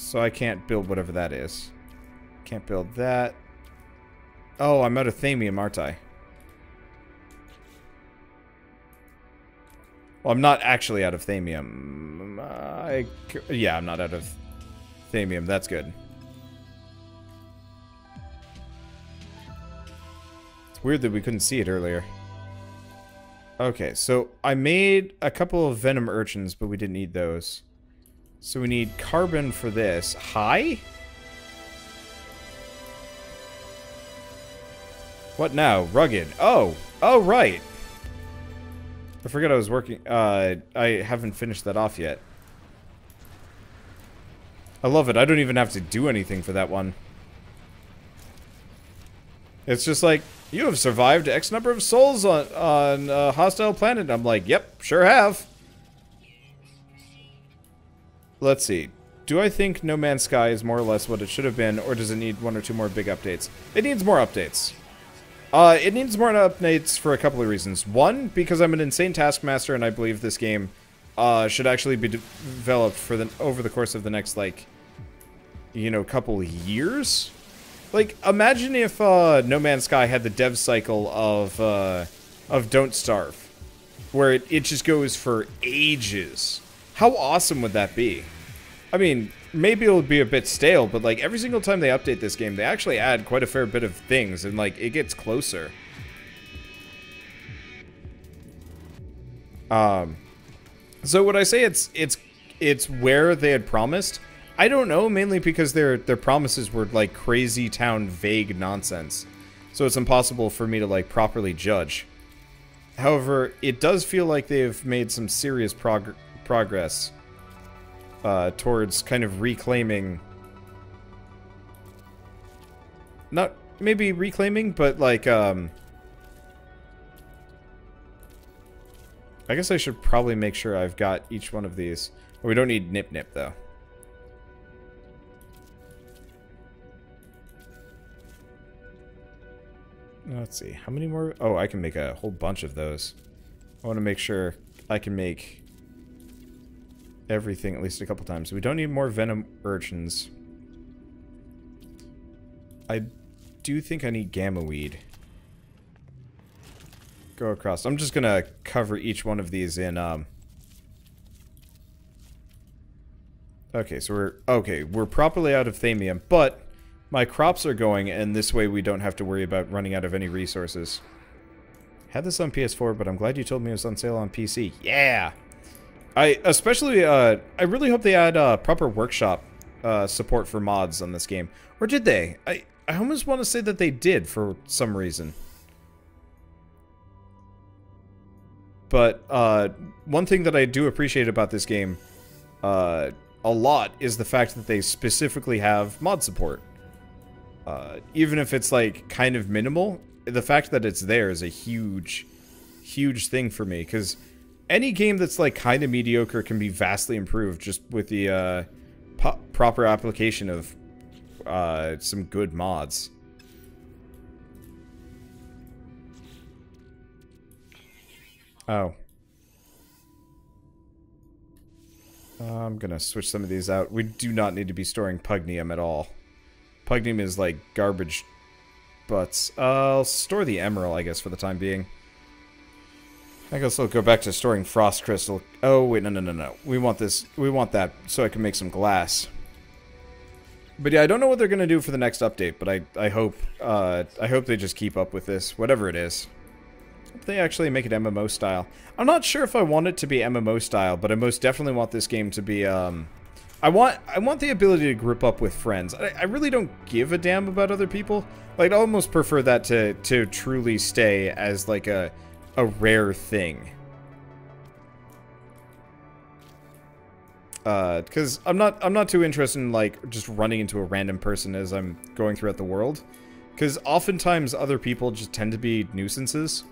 So I can't build whatever that is. Can't build that. Oh, I'm out of thamium, aren't I? Well, I'm not actually out of thamium. Yeah, I'm not out of thamium. That's good. It's weird that we couldn't see it earlier. Okay, so I made a couple of venom urchins, but we didn't need those. So we need carbon for this. High? What now? Rugged. Oh. Oh, right. I forgot I was working. I haven't finished that off yet. I love it. I don't even have to do anything for that one. It's just like, you have survived X number of souls on a hostile planet. I'm like, yep, sure have. Let's see. Do I think No Man's Sky is more or less what it should have been, or does it need one or two more big updates? It needs more updates. It needs more updates for a couple of reasons. One, because I'm an insane taskmaster and I believe this game should actually be developed for over the course of the next, like, you know, couple of years. Like, imagine if No Man's Sky had the dev cycle of Don't Starve, where it just goes for ages. How awesome would that be? I mean, maybe it'll be a bit stale, but like every single time they update this game, they actually add quite a fair bit of things, and like it gets closer. So would I say it's where they had promised? I don't know, mainly because their promises were like crazy town vague nonsense. So it's impossible for me to like properly judge. However, it does feel like they've made some serious progress towards kind of reclaiming, not maybe reclaiming, but like I guess I should probably make sure I've got each one of these. We don't need Nip Nip though. Let's see, how many more? Oh, I can make a whole bunch of those. I want to make sure I can make everything at least a couple times. We don't need more venom urchins. I do think I need gamma weed. Go across. I'm just gonna cover each one of these in okay, so we're properly out of thamium, but my crops are going, and this way we don't have to worry about running out of any resources. Had this on PS4, but I'm glad you told me it was on sale on PC. Yeah! I really hope they add proper workshop support for mods on this game. Or did they? I almost want to say that they did for some reason. But one thing that I do appreciate about this game a lot is the fact that they specifically have mod support. Even if it's like kind of minimal, the fact that it's there is a huge thing for me, because any game that's like kind of mediocre can be vastly improved just with the proper application of some good mods. Oh. I'm gonna switch some of these out. We do not need to be storing pugnium at all. Pugnium is like garbage butts. I'll store the emerald, I guess, for the time being. I guess I'll go back to storing frost crystal. Oh, wait, no. We want this. We want that so I can make some glass. But yeah, I don't know what they're gonna do for the next update, but I hope they just keep up with this, whatever it is. Hope they actually make it MMO style. I'm not sure if I want it to be MMO style, but I most definitely want this game to be I want the ability to group up with friends. I really don't give a damn about other people. Like, I almost prefer that to truly stay as like a rare thing. Because I'm not too interested in like just running into a random person as I'm going throughout the world. Because oftentimes other people just tend to be nuisances.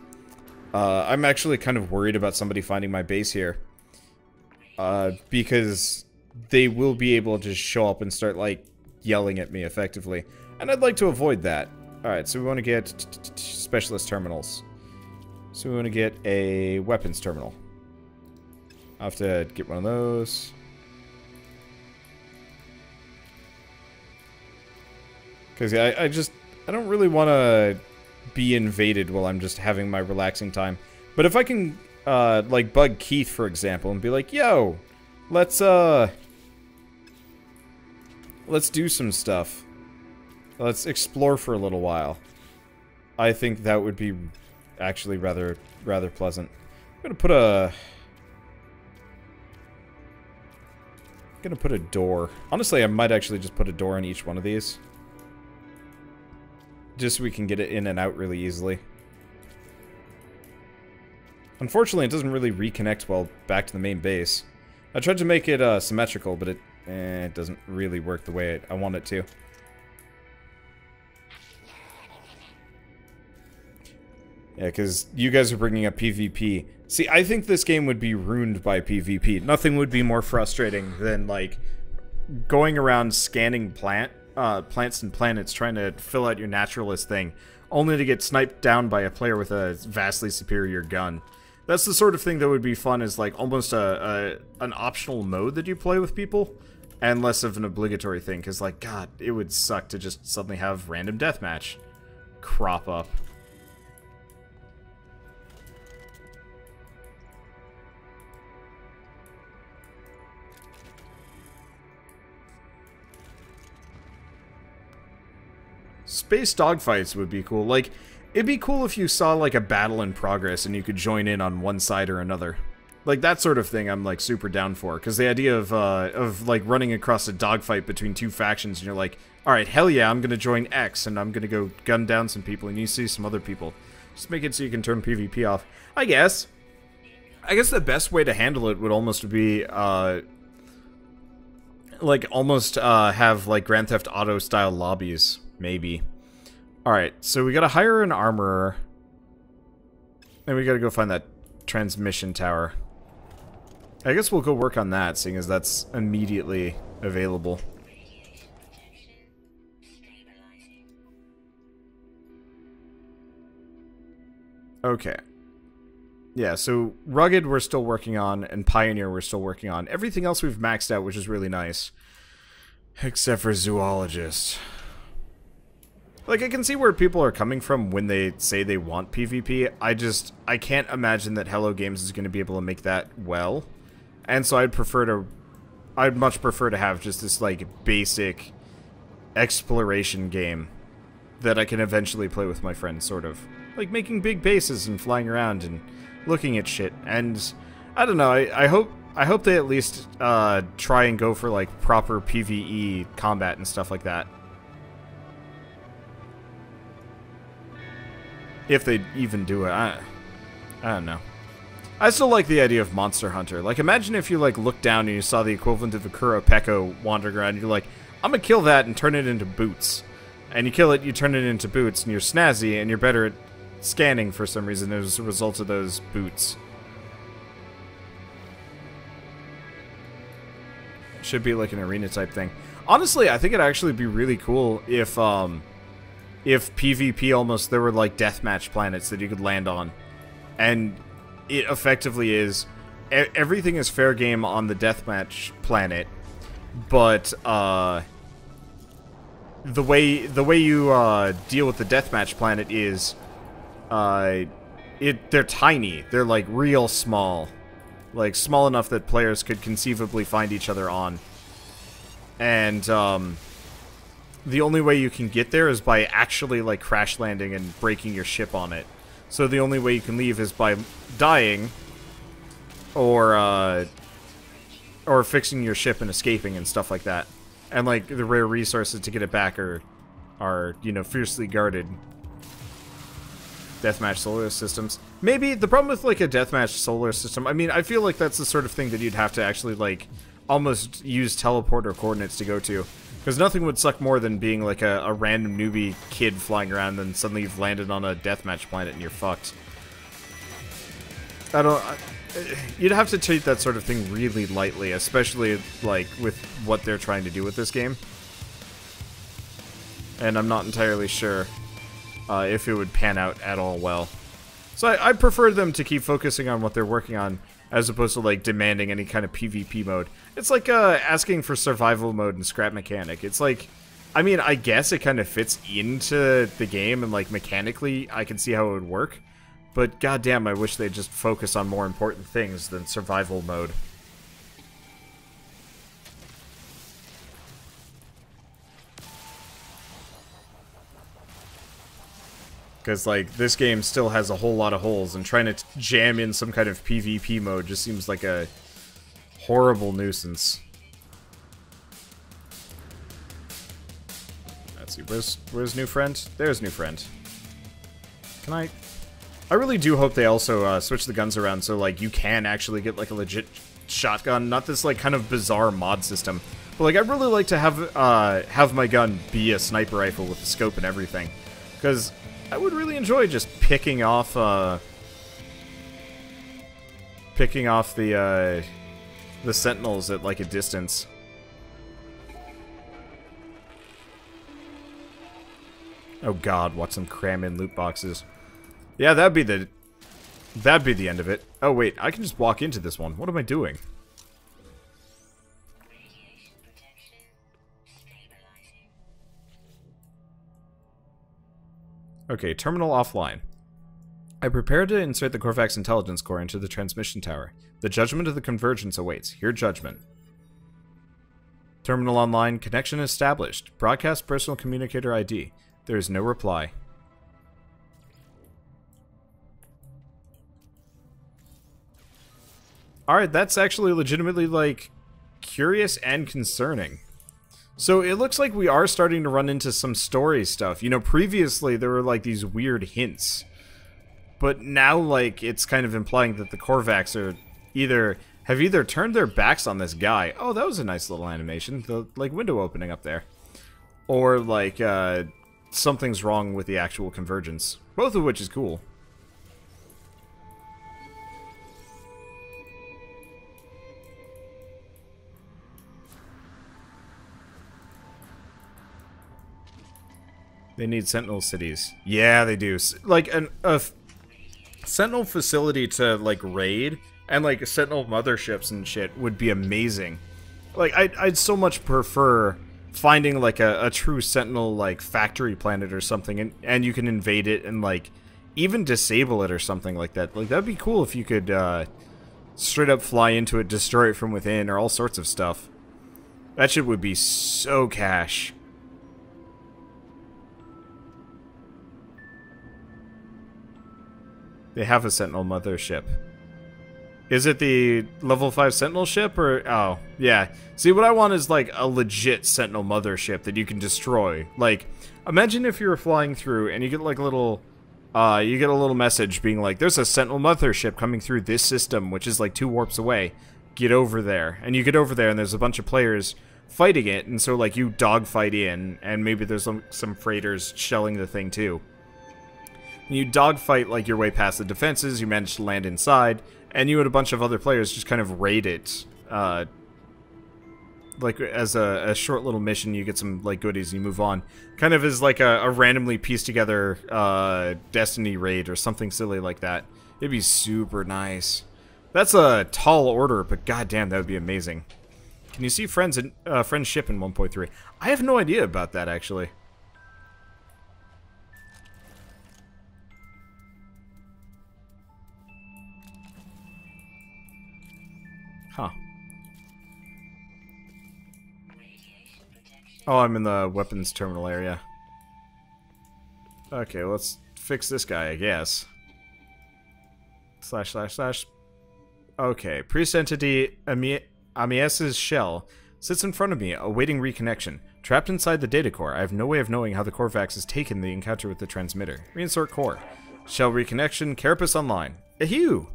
I'm actually kind of worried about somebody finding my base here. Because they will be able to just show up and start, like, yelling at me effectively. And I'd like to avoid that. Alright, so we want to get specialist terminals. So we want to get a weapons terminal. I'll have to get one of those. Because I don't really want to be invaded while I'm just having my relaxing time. But if I can, like, bug Keith, for example, and be like, yo, let's do some stuff. Let's explore for a little while. I think that would be actually rather pleasant. I'm gonna put a door. Honestly, I might actually just put a door in each one of these. Just so we can get it in and out really easily. Unfortunately, it doesn't really reconnect well back to the main base. I tried to make it symmetrical, but it doesn't really work the way I want it to. Yeah, because you guys are bringing up PvP. See, I think this game would be ruined by PvP. Nothing would be more frustrating than, like, going around scanning plants and planets, trying to fill out your naturalist thing, only to get sniped down by a player with a vastly superior gun. That's the sort of thing that would be fun as, like, almost an optional mode that you play with people, and less of an obligatory thing, because, like, God, it would suck to just suddenly have random deathmatch crop up. Space dogfights would be cool. Like, it'd be cool if you saw, like, a battle in progress and you could join in on one side or another. Like, that sort of thing I'm, like, super down for. Because the idea of, like, running across a dogfight between two factions and you're like, alright, hell yeah, I'm gonna join X and I'm gonna go gun down some people and you see some other people. Just make it so you can turn PvP off. I guess the best way to handle it would almost be, like, almost, have, like, Grand Theft Auto-style lobbies. Maybe. Alright, so we gotta hire an armorer. And we gotta go find that transmission tower. I guess we'll go work on that, seeing as that's immediately available. Okay. Yeah, so Rugged we're still working on, and Pioneer we're still working on. Everything else we've maxed out, which is really nice. Except for Zoologist. Like, I can see where people are coming from when they say they want PvP. I can't imagine that Hello Games is going to be able to make that well. And so I'd much prefer to have just this, like, basic exploration game that I can eventually play with my friends, sort of. Like, making big bases and flying around and looking at shit. And, I don't know, I hope they at least, try and go for, like, proper PvE combat and stuff like that. If they even do it, I don't know. I still like the idea of Monster Hunter. Like, imagine if you, like, looked down and you saw the equivalent of a Kurapeko wandering around, and you're like, I'm gonna kill that and turn it into boots. And you kill it, you turn it into boots, and you're snazzy, and you're better at scanning for some reason as a result of those boots. Should be like an arena type thing. Honestly, I think it'd actually be really cool if PvP almost, there were like deathmatch planets that you could land on. And it effectively is, everything is fair game on the deathmatch planet, but, the way you, deal with the deathmatch planet is, they're tiny. They're, like, real small. Like, small enough that players could conceivably find each other on. And, the only way you can get there is by actually, like, crash landing and breaking your ship on it. So the only way you can leave is by dying, or fixing your ship and escaping and stuff like that. And, like, the rare resources to get it back are, you know, fiercely guarded. Deathmatch solar systems. Maybe, the problem with, like, a deathmatch solar system, I mean, I feel like that's the sort of thing that you'd have to actually, like, almost use teleporter coordinates to go to. Because nothing would suck more than being, like, a random newbie kid flying around and then suddenly you've landed on a deathmatch planet and you're fucked. You'd have to treat that sort of thing really lightly, especially, like, with what they're trying to do with this game. And I'm not entirely sure if it would pan out at all well. So I prefer them to keep focusing on what they're working on, as opposed to, like, demanding any kind of PvP mode. It's like asking for survival mode and scrap mechanic. It's like I mean, I guess it kind of fits into the game, and, like, mechanically, I can see how it would work. But goddamn, I wish they'd just focus on more important things than survival mode. Because, like, this game still has a whole lot of holes, and trying to jam in some kind of PvP mode just seems like a horrible nuisance. Let's see, where's new friend? There's new friend. Can I really do hope they also switch the guns around so, like, you can actually get, like, a legit shotgun, not this, like, kind of bizarre mod system. But, like, I'd really like to have my gun be a sniper rifle with the scope and everything. Because I would really enjoy just picking off the Sentinels at, like, a distance. Oh god, watch them cram in loot boxes. Yeah, that'd be the end of it. Oh wait, I can just walk into this one. What am I doing? Okay, terminal offline. I prepared to insert the Korvax intelligence core into the transmission tower. The judgment of the convergence awaits. Hear judgment. Terminal online. Connection established. Broadcast personal communicator ID. There is no reply. Alright, that's actually legitimately, like, curious and concerning. So it looks like we are starting to run into some story stuff. You know, previously there were, like, these weird hints. But now, like, it's kind of implying that the Korvax have either turned their backs on this guy. Oh, that was a nice little animation. The, like, window opening up there. Or, like, something's wrong with the actual convergence. Both of which is cool. They need Sentinel cities. Yeah, they do. Like, a Sentinel facility to, like, raid, and, like, Sentinel motherships and shit would be amazing. Like, I'd so much prefer finding, like, a true Sentinel, like, factory planet or something, and you can invade it and, like, even disable it or something like that. Like, that'd be cool if you could, straight up fly into it, destroy it from within, or all sorts of stuff. That shit would be so cash. They have a Sentinel mothership. Is it the level 5 Sentinel ship, or... Oh, yeah. See, what I want is, like, a legit Sentinel mothership that you can destroy. Like, imagine if you were flying through and you get, like, a little... you get a little message being like, there's a Sentinel mothership coming through this system, which is, like, 2 warps away. Get over there. And you get over there and there's a bunch of players fighting it, and so, like, you dogfight in, and maybe there's some freighters shelling the thing, too. You dogfight, like, your way past the defenses, you manage to land inside, and you and a bunch of other players just kind of raid it. Like, as a short little mission, you get some, like, goodies, and you move on. Kind of as, like, a randomly pieced together Destiny raid or something silly like that. It'd be super nice. That's a tall order, but goddamn, that would be amazing. Can you see friends ship in 1.3? I have no idea about that, actually. Huh. Oh, I'm in the weapons terminal area. Okay, let's fix this guy, I guess. ///. Okay, priest entity Amies's shell sits in front of me, awaiting reconnection. Trapped inside the data core, I have no way of knowing how the Korvax has taken the encounter with the transmitter. Reinsert core. Shell reconnection, Carapace online. Eheu!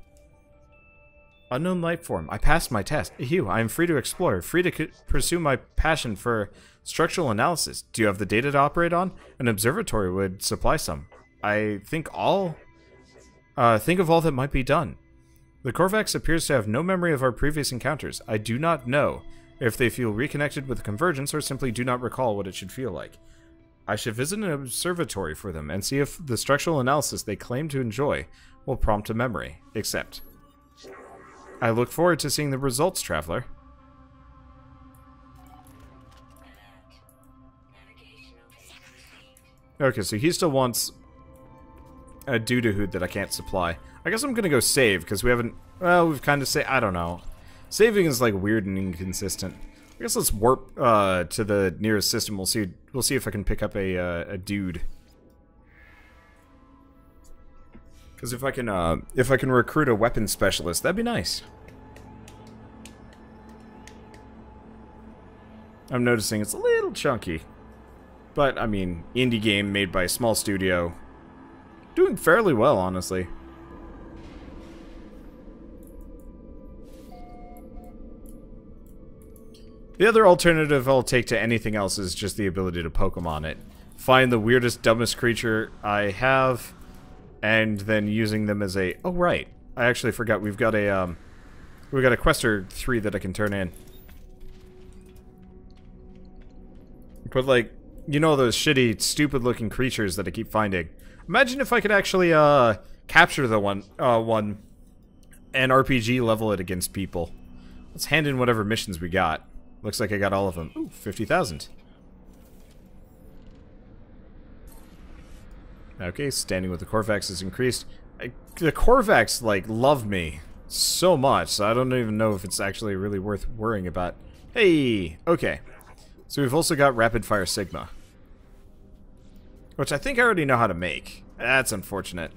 Unknown life form. I passed my test. Eheu, I am free to explore, free to pursue my passion for structural analysis. Do you have the data to operate on? An observatory would supply some. I think of all that might be done. The Korvax appears to have no memory of our previous encounters. I do not know if they feel reconnected with the convergence or simply do not recall what it should feel like. I should visit an observatory for them and see if the structural analysis they claim to enjoy will prompt a memory. Accept. I look forward to seeing the results, Traveler. Okay, so he still wants a doo-doo-hood that I can't supply. I guess I'm gonna go save, because we haven't... Well, we've kind of saved... I don't know. Saving is, like, weird and inconsistent. I guess let's warp to the nearest system. We'll see if I can pick up a dude. Because if I can recruit a weapons specialist, that'd be nice. I'm noticing it's a little chunky. But, I mean, indie game made by a small studio. Doing fairly well, honestly. The other alternative I'll take to anything else is just the ability to Pokemon it. Find the weirdest, dumbest creature I have, and then using them as a... Oh, right. I actually forgot we've got a Quester 3 that I can turn in. But, like, you know those shitty, stupid-looking creatures that I keep finding. Imagine if I could actually, capture the one, and RPG level it against people. Let's hand in whatever missions we got. Looks like I got all of them. Ooh, 50,000. Okay, standing with the Korvax is increased. The Korvax, like, love me so much, so I don't even know if it's actually really worth worrying about. Hey! Okay. So we've also got Rapid Fire Sigma. Which I think I already know how to make. That's unfortunate.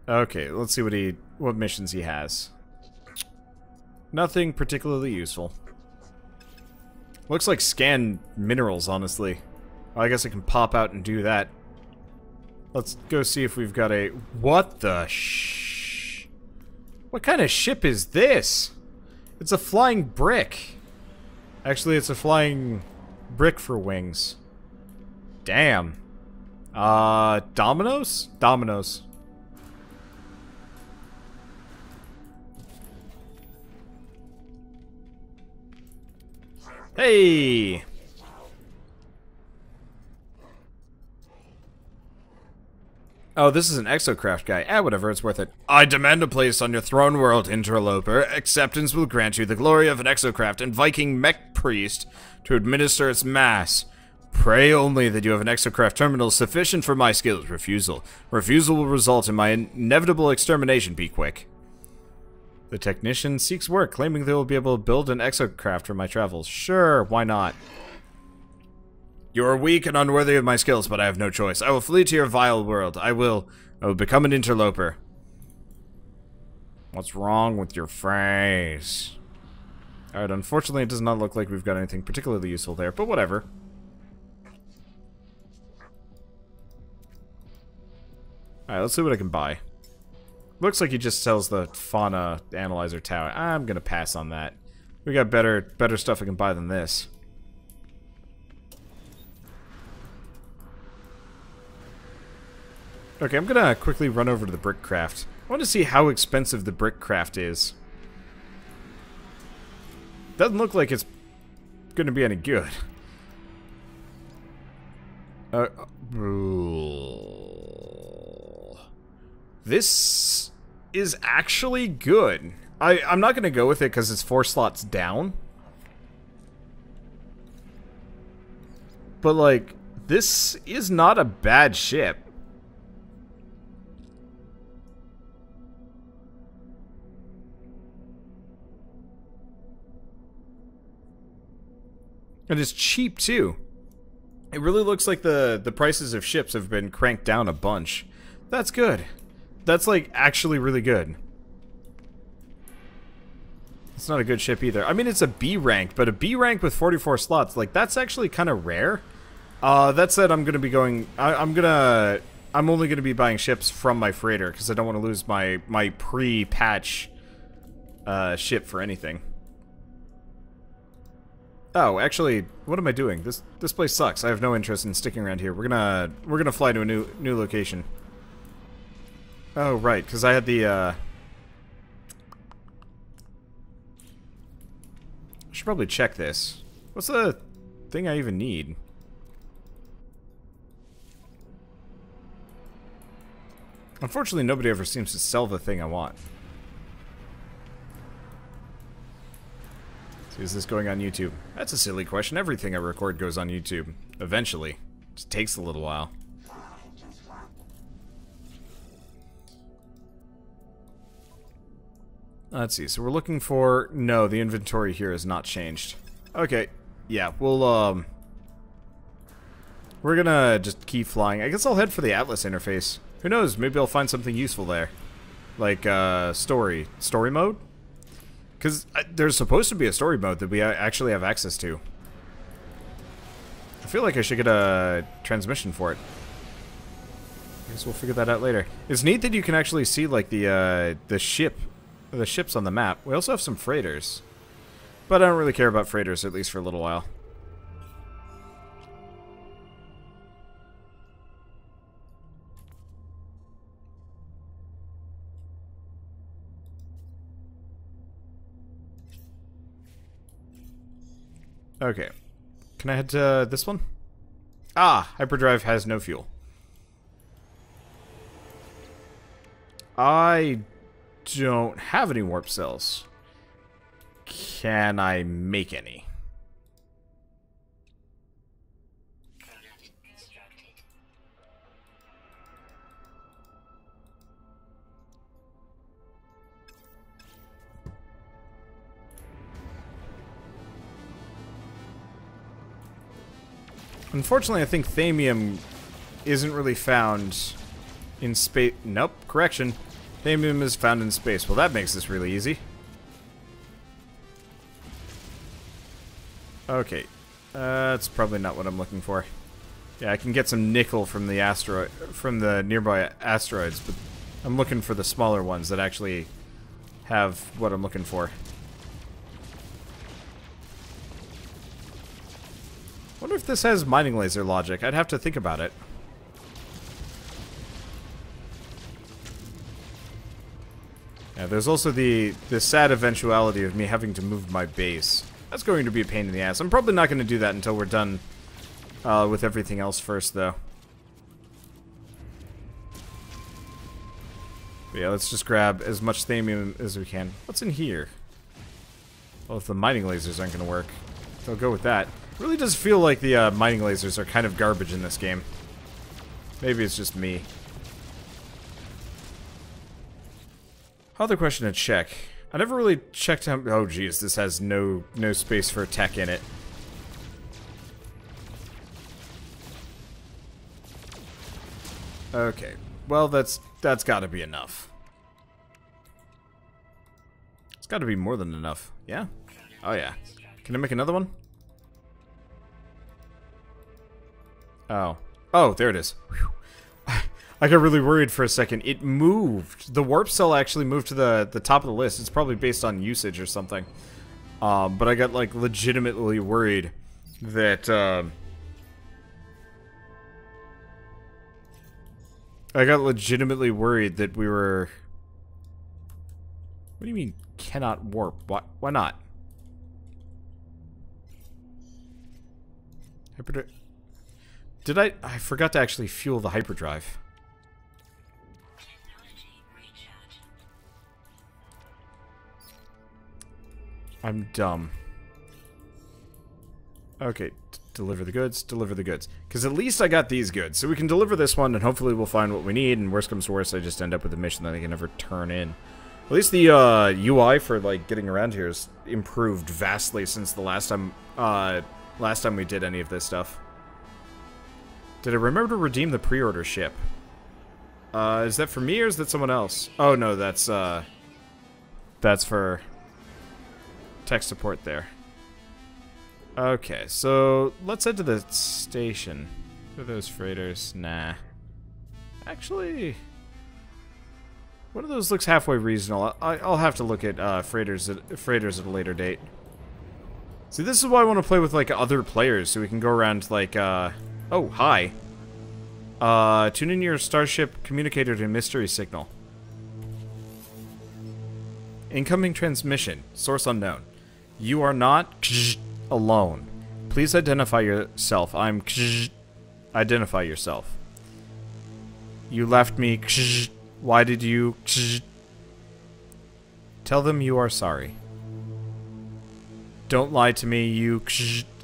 Okay, let's see what missions he has. Nothing particularly useful. Looks like scan minerals, honestly. Well, I guess I can pop out and do that. Let's go see if we've got a... What the sh... What kind of ship is this? It's a flying brick. Actually, it's a flying brick for wings. Damn. Dominoes? Dominoes. Hey! Oh, this is an exocraft guy. Ah, whatever, it's worth it. I demand a place on your throne world, interloper. Acceptance will grant you the glory of an exocraft and Viking mech priest to administer its mass. Pray only that you have an exocraft terminal sufficient for my skills. Refusal. Refusal will result in my inevitable extermination. Be quick. The technician seeks work, claiming they will be able to build an exocraft for my travels. Sure, why not? You are weak and unworthy of my skills, but I have no choice. I will flee to your vile world. I will become an interloper. What's wrong with your face? Alright, unfortunately it does not look like we've got anything particularly useful there, but whatever. Alright, let's see what I can buy. Looks like he just sells the fauna analyzer tower. I'm gonna pass on that. We got better stuff I can buy than this. Okay, I'm gonna quickly run over to the brick craft. I want to see how expensive the brick craft is. Doesn't look like it's gonna be any good. This is actually good. I'm not gonna go with it because it's 4 slots down. But, like, this is not a bad ship. And it's cheap, too. It really looks like the prices of ships have been cranked down a bunch. That's good. That's, like, actually really good. It's not a good ship either. I mean, it's a B rank, but a B rank with 44 slots, like, that's actually kind of rare. That said, I'm gonna be going... I'm only gonna be buying ships from my freighter, because I don't want to lose my pre-patch ship for anything. Oh, actually, what am I doing? This place sucks. I have no interest in sticking around here. We're gonna fly to a new location. Oh, right, because I had the I should probably check this. What's the thing I even need? Unfortunately, nobody ever seems to sell the thing I want. So is this going on YouTube? That's a silly question. Everything I record goes on YouTube. Eventually. It just takes a little while. Let's see. So we're looking for... No, the inventory here has not changed. Okay. Yeah, we'll, we're gonna just keep flying. I guess I'll head for the Atlas interface. Who knows? Maybe I'll find something useful there. Like, story mode? Because there's supposed to be a story mode that we actually have access to. I feel like I should get a transmission for it. I guess we'll figure that out later. It's neat that you can actually see, like, the ships on the map. We also have some freighters. But I don't really care about freighters, at least for a little while. Okay. Can I head to this one? Ah! Hyperdrive has no fuel. I don't have any warp cells. Can I make any? Unfortunately, I think thamium isn't really found in space. Nope, correction. Thamium is found in space. Well, that makes this really easy. Okay, that's probably not what I'm looking for. Yeah, I can get some nickel from the nearby asteroids, but I'm looking for the smaller ones that actually have what I'm looking for. Wonder if this has mining laser logic. I'd have to think about it. Yeah, there's also the sad eventuality of me having to move my base. That's going to be a pain in the ass. I'm probably not going to do that until we're done with everything else first, though. But yeah, let's just grab as much thamium as we can. What's in here? Well, if the mining lasers aren't going to work, I'll go with that. It really does feel like the mining lasers are kind of garbage in this game. Maybe it's just me. Other question to check. I never really checked how... Oh, geez, this has no space for tech in it. Okay. Well, that's gotta be enough. It's gotta be more than enough. Yeah? Oh, yeah. Can I make another one? Oh. Oh, there it is. Whew. I got really worried for a second. It moved. The warp cell actually moved to the top of the list. It's probably based on usage or something. But I got, like, legitimately worried that, I got legitimately worried that we were... What do you mean, cannot warp? Why not? Did I forgot to actually fuel the hyperdrive. I'm dumb. Okay, deliver the goods, deliver the goods. Because at least I got these goods. So we can deliver this one, and hopefully we'll find what we need, and worst comes to worst, I just end up with a mission that I can never turn in. At least the UI for, like, getting around here has improved vastly since the last time we did any of this stuff. Did I remember to redeem the pre-order ship? Is that for me, or is that someone else? Oh, no, that's for... tech support there. Okay, so let's head to the station. Are those freighters? Nah. Actually, one of those looks halfway reasonable. I'll have to look at freighters at a later date. See, this is why I want to play with, like, other players, so we can go around, like, oh, hi. Tune in your starship communicator to mystery signal. Incoming transmission. Source unknown. You are not alone. Please identify yourself. Identify yourself. You left me. Why did you... Tell them you are sorry. Don't lie to me, you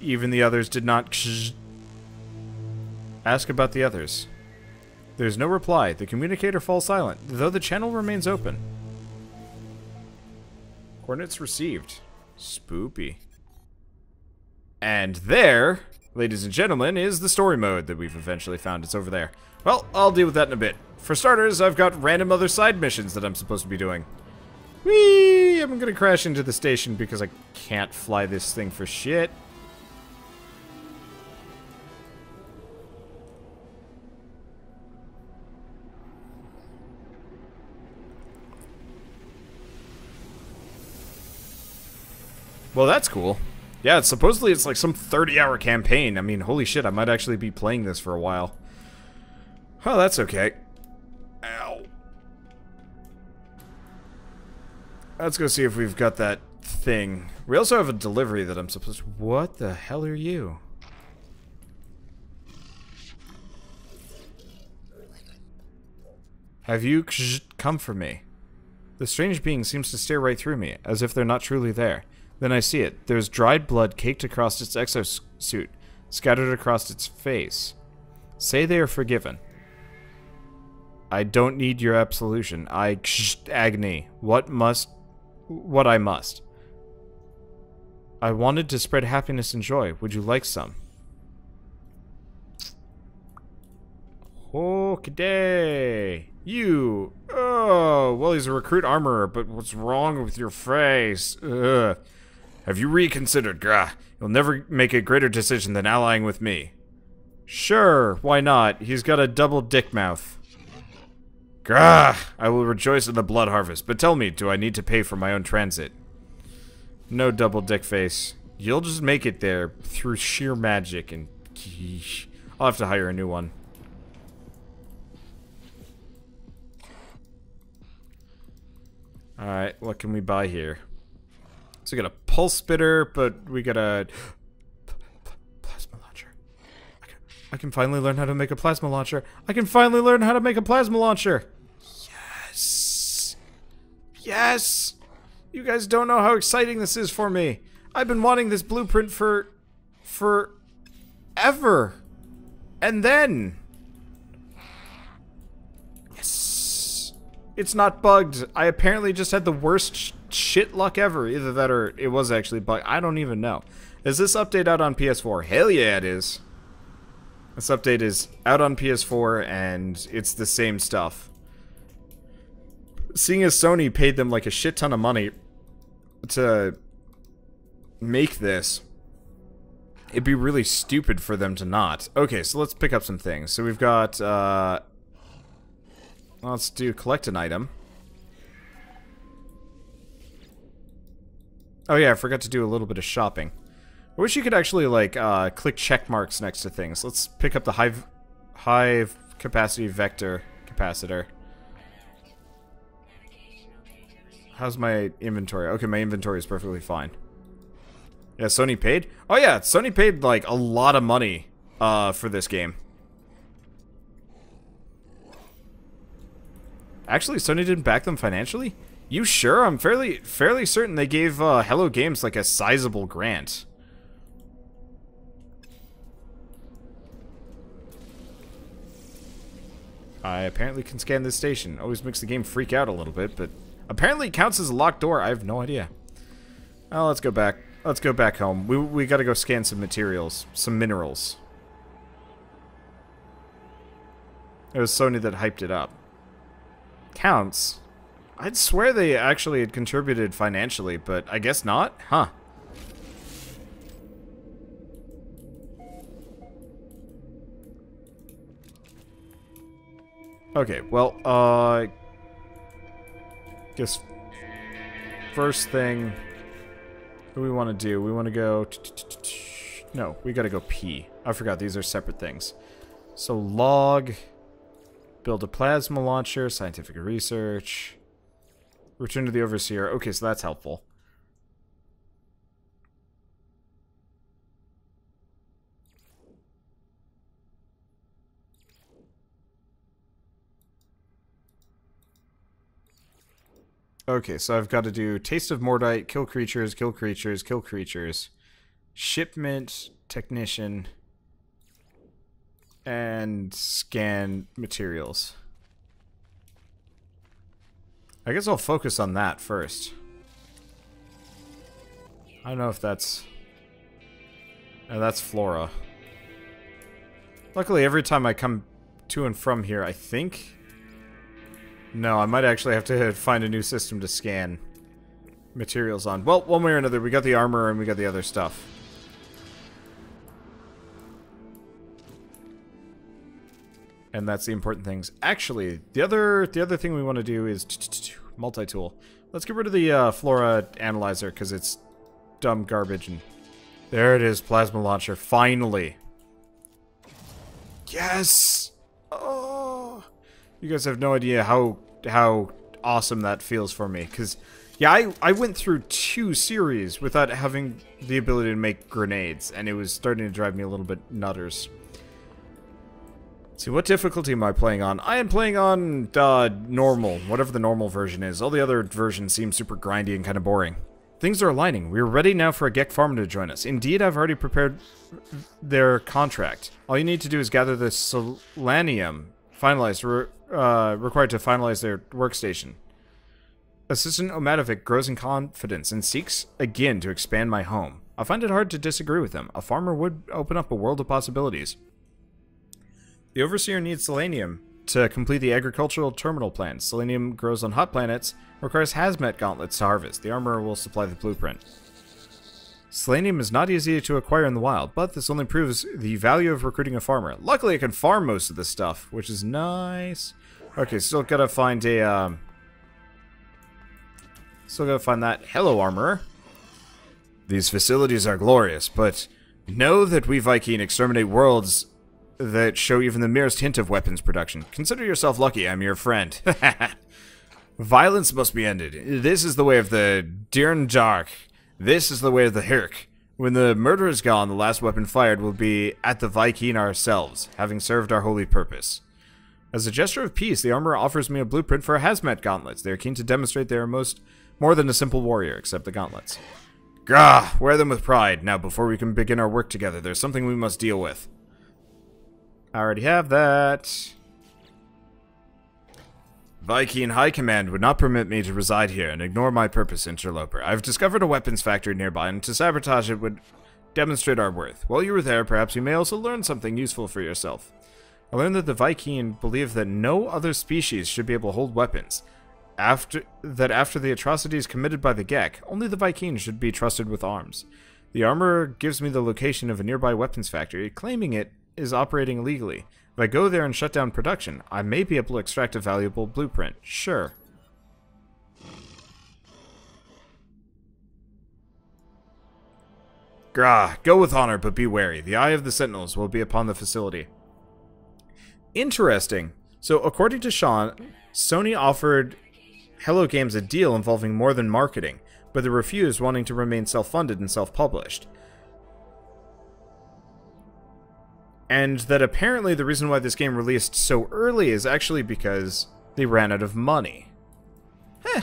even the others did not Ask about the others. There's no reply. The communicator falls silent, though the channel remains open. Coordinates received. Spoopy. And there, ladies and gentlemen, is the story mode that we've eventually found. It's over there. Well, I'll deal with that in a bit. For starters, I've got random other side missions that I'm supposed to be doing. Whee! I'm gonna crash into the station because I can't fly this thing for shit. Well, that's cool. Yeah, supposedly it's like some 30-hour campaign. I mean, holy shit, I might actually be playing this for a while. Oh, that's okay. Ow. Let's go see if we've got that thing. We also have a delivery that I'm supposed to... What the hell are you? Have you come for me? The strange being seems to stare right through me, as if they're not truly there. Then I see it. There's dried blood caked across its exosuit, scattered across its face. Say they are forgiven. I don't need your absolution. Agony. What I must. I wanted to spread happiness and joy. Would you like some? Okay. You. Oh, well, he's a recruit armorer, but what's wrong with your face? Ugh. Have you reconsidered, Grah? You'll never make a greater decision than allying with me. Sure, why not? He's got a double dick mouth. Grah! I will rejoice in the blood harvest, but tell me, do I need to pay for my own transit? No double dick face. You'll just make it there through sheer magic and... I'll have to hire a new one. Alright, what can we buy here? So we got a pulse spitter, but we got a plasma launcher. I can finally learn how to make a plasma launcher. I can finally learn how to make a plasma launcher. Yes. Yes. You guys don't know how exciting this is for me. I've been wanting this blueprint for ever. And then yes. It's not bugged. I apparently just had the worst shit luck ever. Either that or it was actually bugged. I don't even know. Is this update out on PS4? Hell yeah, it is. This update is out on PS4 and it's the same stuff. Seeing as Sony paid them like a shit ton of money to make this, it'd be really stupid for them to not. Okay, so let's pick up some things. So we've got, let's do collect an item. Oh yeah, I forgot to do a little bit of shopping. I wish you could actually, like, click check marks next to things. Let's pick up the high capacity vector capacitor. How's my inventory? Okay, my inventory is perfectly fine. Yeah, Sony paid? Oh yeah, Sony paid, like, a lot of money, for this game. Actually, Sony didn't back them financially? You sure? I'm fairly certain they gave, Hello Games, like, a sizable grant. I apparently can scan this station. Always makes the game freak out a little bit, but apparently it counts as a locked door. I have no idea. Well, let's go back. Let's go back home. We gotta go scan some materials. Some minerals. It was Sony that hyped it up. Counts? I'd swear they actually had contributed financially, but I guess not? Huh. Okay, well, guess first thing, what do we want to do? We want to go... No, we gotta go pee. I forgot, these are separate things. So, log, build a plasma launcher, scientific research, return to the Overseer. Okay, so that's helpful. Okay, so I've got to do Taste of Mordite, kill creatures, kill creatures, kill creatures. Shipment, technician, and scan materials. I guess I'll focus on that first. I don't know if that's... that's flora. Luckily, every time I come to and from here, I think... No, I might actually have to find a new system to scan materials on. Well, one way or another, we got the armor and we got the other stuff. And that's the important things. Actually, the other thing we want to do is multi-tool. Let's get rid of the flora analyzer because it's dumb garbage. And there it is, plasma launcher. Finally. Yes. Oh, you guys have no idea how awesome that feels for me. Because yeah, I went through 2 series without having the ability to make grenades, and it was starting to drive me a little bit nutters. See, what difficulty am I playing on? I am playing on normal, whatever the normal version is. All the other versions seem super grindy and kind of boring. Things are aligning. We are ready now for a Gek farmer to join us. Indeed, I've already prepared their contract. All you need to do is gather the selenium required to finalize their workstation. Assistant Omatovic grows in confidence and seeks again to expand my home. I find it hard to disagree with him. A farmer would open up a world of possibilities. The Overseer needs selenium to complete the agricultural terminal plan. Selenium grows on hot planets, requires hazmat gauntlets to harvest. The armorer will supply the blueprint. Selenium is not easy to acquire in the wild, but this only proves the value of recruiting a farmer. Luckily, I can farm most of this stuff, which is nice. Okay, still gotta find a, still gotta find that. Hello, armorer. These facilities are glorious, but know that we Viking exterminate worlds that show even the merest hint of weapons production. Consider yourself lucky I'm your friend. Violence must be ended. This is the way of the Dirnjark. This is the way of the Hirk. When the murder is gone, the last weapon fired will be at the Viking ourselves, having served our holy purpose. As a gesture of peace, the armorer offers me a blueprint for hazmat gauntlets. They are keen to demonstrate they are more than a simple warrior, except the gauntlets. Grah! Wear them with pride. Now, before we can begin our work together, there's something we must deal with. I already have that. Viking High Command would not permit me to reside here and ignore my purpose, interloper. I've discovered a weapons factory nearby, and to sabotage it would demonstrate our worth. While you were there, perhaps you may also learn something useful for yourself. I learned that the Viking believe that no other species should be able to hold weapons. After the atrocities committed by the Gek, only the Viking should be trusted with arms. The armorer gives me the location of a nearby weapons factory, claiming it is operating illegally. If I go there and shut down production, I may be able to extract a valuable blueprint. Sure. Grah, go with honor, but be wary. The eye of the Sentinels will be upon the facility. Interesting. So, according to Sean, Sony offered Hello Games a deal involving more than marketing, but they refused, wanting to remain self-funded and self-published. And that apparently the reason why this game released so early is actually because they ran out of money. Heh.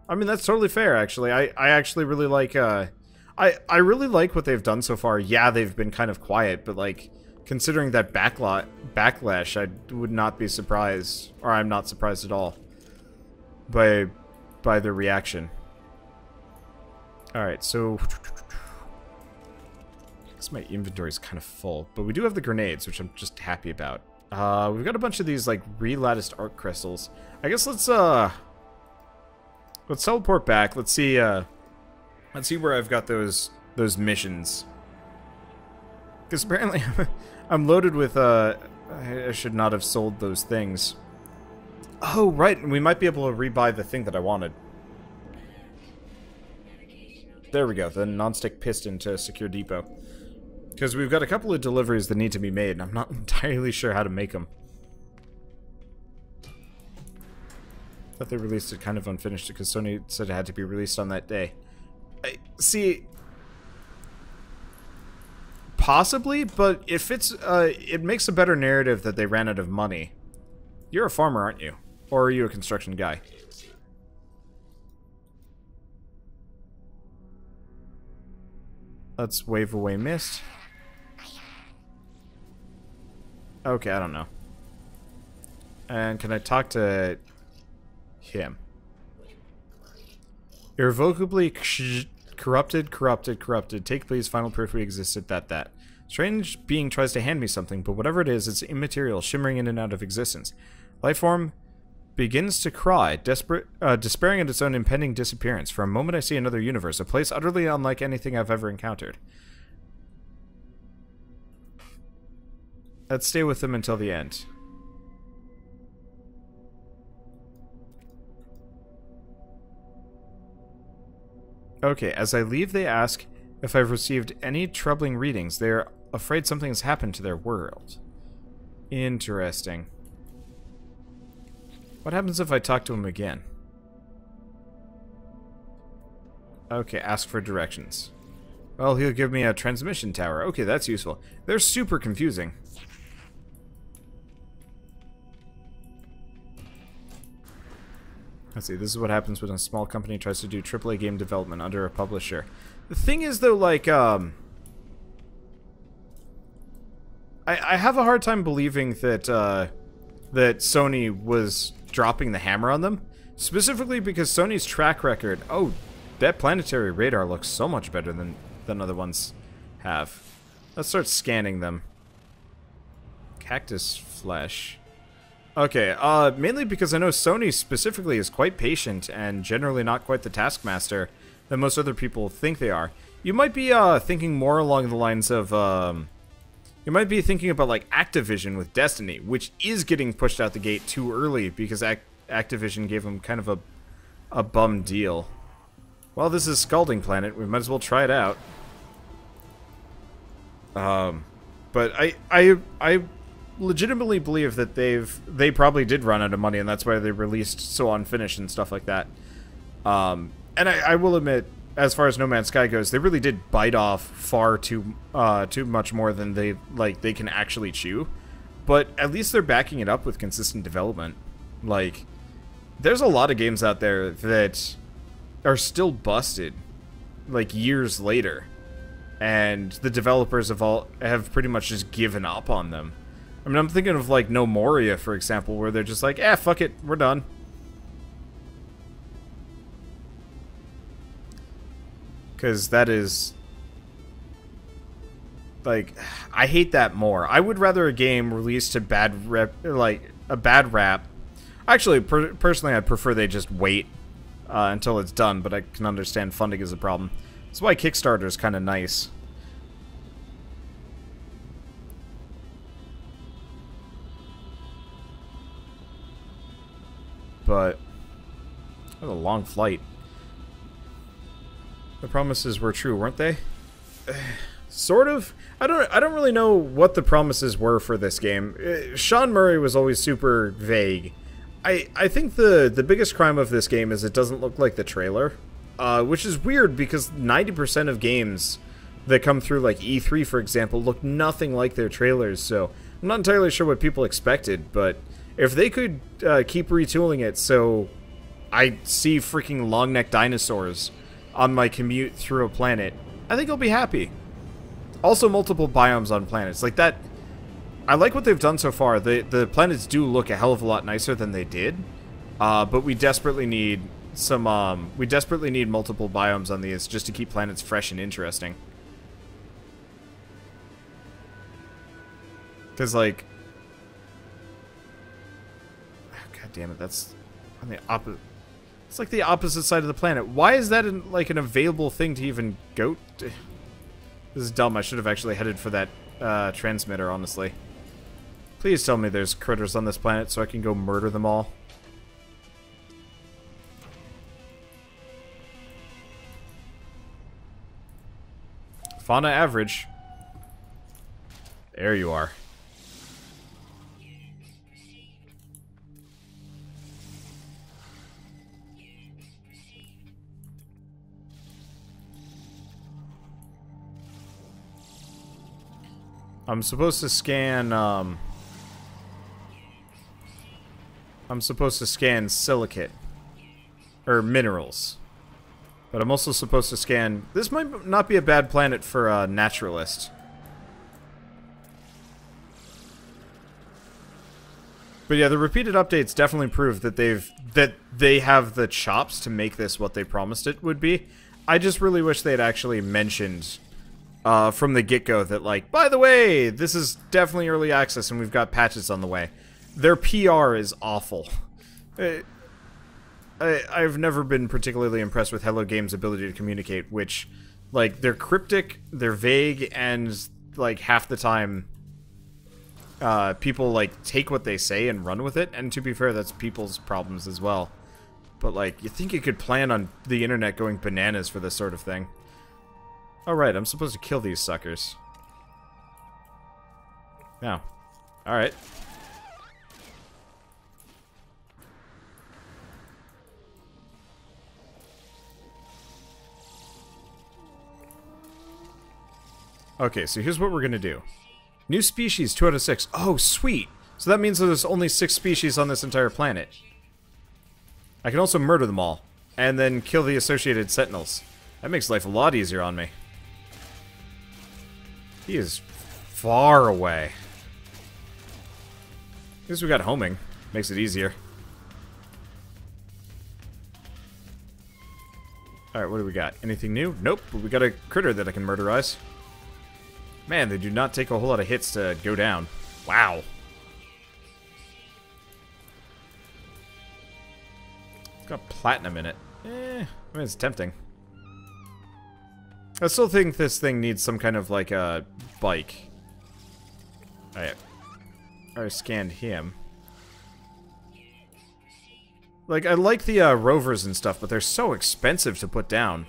I mean, that's totally fair, actually. I actually really like, I really like what they've done so far. Yeah, they've been kind of quiet, but, like, considering that backlash, I would not be surprised, or I'm not surprised at all, by their reaction. Alright, so... my inventory is kind of full, but we do have the grenades, which I'm just happy about. We've got a bunch of these like relatticed arc crystals. I guess let's teleport back. Let's see where I've got those missions. Because apparently I'm loaded with I should not have sold those things. Oh right, and we might be able to rebuy the thing that I wanted. There we go, the non-stick piston to secure depot. Because we've got a couple of deliveries that need to be made, and I'm not entirely sure how to make them. Thought they released it kind of unfinished because Sony said it had to be released on that day. See, possibly, but if it's, it makes a better narrative that they ran out of money. You're a farmer, aren't you? Or are you a construction guy? Let's wave away mist. Okay, I don't know. And can I talk to him? Irrevocably corrupted. Take please, final proof we existed, that. Strange being tries to hand me something, but whatever it is, it's immaterial, shimmering in and out of existence. Lifeform begins to cry, despairing at its own impending disappearance. For a moment I see another universe, a place utterly unlike anything I've ever encountered. Let's stay with them until the end. Okay, as I leave they ask if I've received any troubling readings. They're afraid something has happened to their world. Interesting. What happens if I talk to him again? Okay, ask for directions. Well, he'll give me a transmission tower. Okay, that's useful. They're super confusing. Let's see, this is what happens when a small company tries to do AAA game development under a publisher. The thing is, though, like, I have a hard time believing that, that Sony was dropping the hammer on them. Specifically because Sony's track record... Oh, that planetary radar looks so much better than other ones have. Let's start scanning them. Cactus flesh... Okay, mainly because I know Sony specifically is quite patient and generally not quite the taskmaster that most other people think they are. You might be thinking more along the lines of, you might be thinking about like Activision with Destiny, which is getting pushed out the gate too early because Activision gave them kind of a bum deal. Well, this is Scalding Planet, we might as well try it out. But I legitimately believe that they probably did run out of money and that's why they released so unfinished and stuff like that. And I will admit, as far as No Man's Sky goes, they really did bite off far too much more than they can actually chew. But at least they're backing it up with consistent development. Like, there's a lot of games out there that are still busted, like, years later. And the developers have pretty much just given up on them. I mean, I'm thinking of, like, No Moria, for example, where they're just like, fuck it, we're done. Because that is... Like, I hate that more. I would rather a game released to bad rap. Actually, personally, I'd prefer they just wait until it's done, but I can understand funding is a problem. That's why Kickstarter is kind of nice. But that was a long flight. The promises were true, weren't they? Sort of. I don't really know what the promises were for this game. Sean Murray was always super vague. I think the biggest crime of this game is it doesn't look like the trailer, which is weird because 90% of games that come through, like E3 for example, look nothing like their trailers. So I'm not entirely sure what people expected, but if they could keep retooling it so I see freaking long-necked dinosaurs on my commute through a planet, I think I'll be happy. Also, multiple biomes on planets. Like that, I like what they've done so far. The planets do look a hell of a lot nicer than they did. But we desperately need some, we desperately need multiple biomes on these just to keep planets fresh and interesting. Because, like... God damn it, that's on the opposite... It's like the opposite side of the planet. Why is that like an available thing to even go to? This is dumb. I should have actually headed for that transmitter, honestly. Please tell me there's critters on this planet so I can go murder them all. Fauna average. There you are. I'm supposed to scan, I'm supposed to scan silicate. Or minerals. But I'm also supposed to scan... This might not be a bad planet for a naturalist. But yeah, the repeated updates definitely prove that they have the chops to make this what they promised it would be. I just really wish they had actually mentioned from the get-go that, like, by the way, this is definitely early access and we've got patches on the way. Their PR is awful. I've never been particularly impressed with Hello Games' ability to communicate, which, like, they're cryptic, they're vague, and, like, half the time, people, like, take what they say and run with it, and to be fair, that's people's problems as well. But, like, you think you could plan on the internet going bananas for this sort of thing. Alright, I'm supposed to kill these suckers. Now. Alright. Okay, so here's what we're gonna do. New species, 2 out of 6. Oh, sweet! So that means that there's only 6 species on this entire planet. I can also murder them all, and then kill the associated Sentinels. That makes life a lot easier on me. He is far away. At least we got homing. Makes it easier. Alright, what do we got? Anything new? Nope, but we got a critter that I can murderize. Man, they do not take a whole lot of hits to go down. Wow. It's got platinum in it. I mean, it's tempting. I still think this thing needs some kind of, like, a bike. I already scanned him. Like, I like the rovers and stuff, but they're so expensive to put down.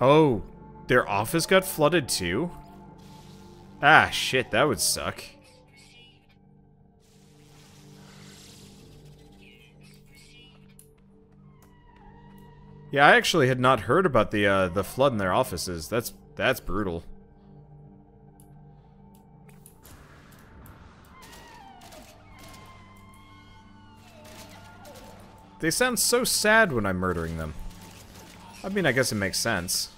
Oh, their office got flooded too? Ah, shit, that would suck. Yeah, I actually had not heard about the flood in their offices. That's brutal. They sound so sad when I'm murdering them. I mean, I guess it makes sense.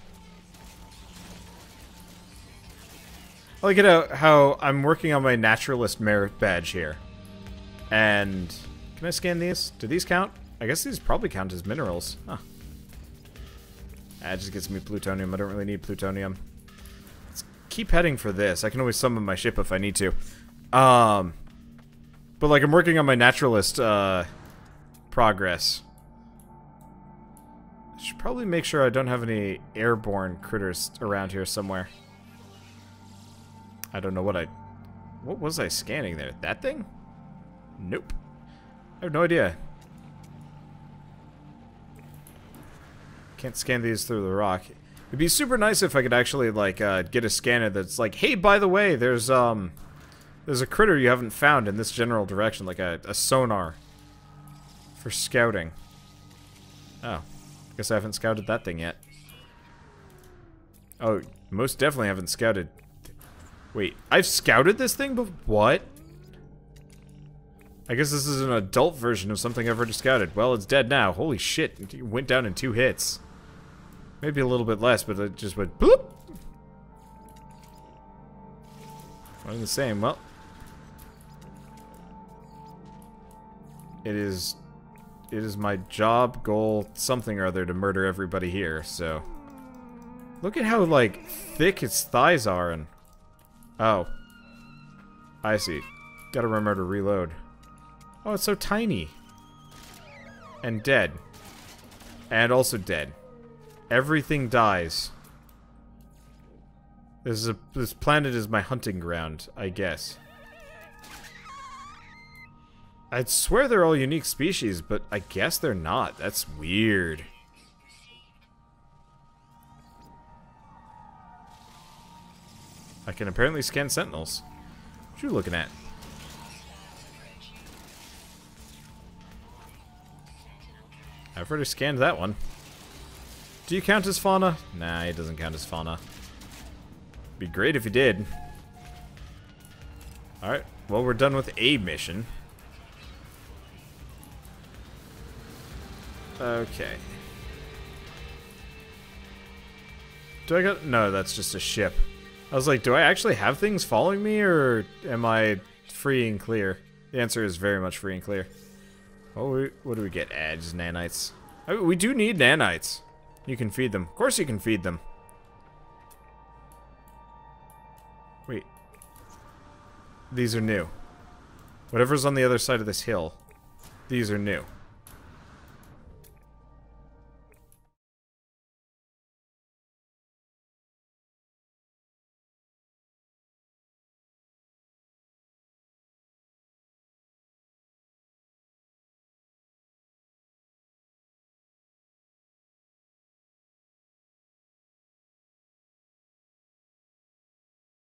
I like it how I'm working on my naturalist merit badge here. And can I scan these? Do these count? I guess these probably count as minerals. Huh. That just gets me plutonium. I don't really need plutonium. Let's keep heading for this. I can always summon my ship if I need to. But like, I'm working on my naturalist progress. I should probably make sure I don't have any airborne critters around here somewhere. I don't know what was I scanning there? That thing? Nope. I have no idea. Can't scan these through the rock. It'd be super nice if I could actually, like, get a scanner that's like, hey, by the way, there's a critter you haven't found in this general direction, like a sonar for scouting. Oh. Guess I haven't scouted that thing yet. Oh, most definitely haven't scouted. Wait, I've scouted this thing before? What? I guess this is an adult version of something I've already scouted. Well, it's dead now. Holy shit, it went down in 2 hits. Maybe a little bit less, but it just went bloop! One and the same. Well, it is my job, goal, something or other to murder everybody here, so... Look at how, like, thick its thighs are and... Oh. I see. Gotta remember to reload. Oh, it's so tiny. And dead. And also dead. Everything dies. This planet is my hunting ground, I guess. I'd swear they're all unique species, but I guess they're not. That's weird. I can apparently scan Sentinels. What are you looking at? I've already scanned that one. Do you count as fauna? Nah, it doesn't count as fauna. Be great if you did. Alright, well, we're done with a mission. Okay. Do I got... No, that's just a ship. I was like, do I actually have things following me, or am I free and clear? The answer is very much free and clear. Oh, what do we get? Just nanites. I mean, we do need nanites. You can feed them. Of course you can feed them. Wait. These are new. Whatever's on the other side of this hill, these are new.